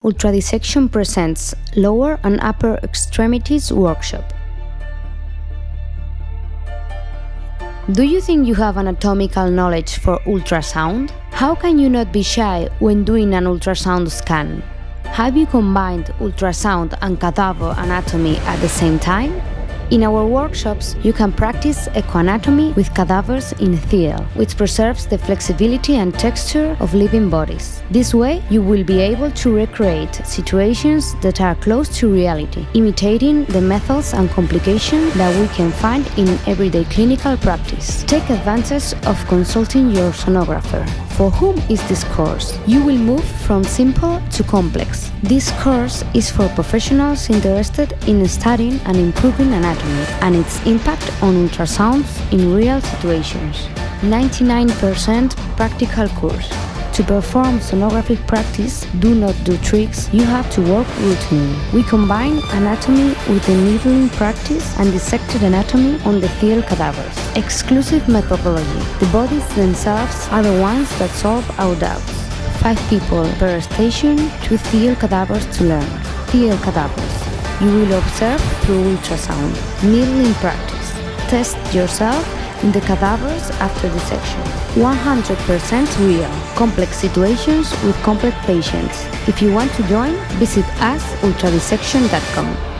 UltraDissection presents Lower and Upper Extremities Workshop. Do you think you have anatomical knowledge for ultrasound? How can you not be shy when doing an ultrasound scan? Have you combined ultrasound and cadaver anatomy at the same time? In our workshops, you can practice echoanatomy with cadavers in thiel, which preserves the flexibility and texture of living bodies. This way, you will be able to recreate situations that are close to reality, imitating the methods and complications that we can find in everyday clinical practice. Take advantage of consulting your sonographer. For whom is this course? You will move from simple to complex. This course is for professionals interested in studying and improving anatomy and its impact on ultrasounds in real situations. 99% practical course. To perform sonographic practice, do not do tricks, you have to work routinely. We combine anatomy with the needling practice and dissected anatomy on the thiel cadavers. Exclusive methodology. The bodies themselves are the ones that solve our doubts. 5 people per station, 2 thiel cadavers to learn. Thiel cadavers. You will observe through ultrasound. Needling practice. Test yourself in the cadavers after dissection. 100% real. Complex situations with complex patients. If you want to join, visit us ultradissection.com.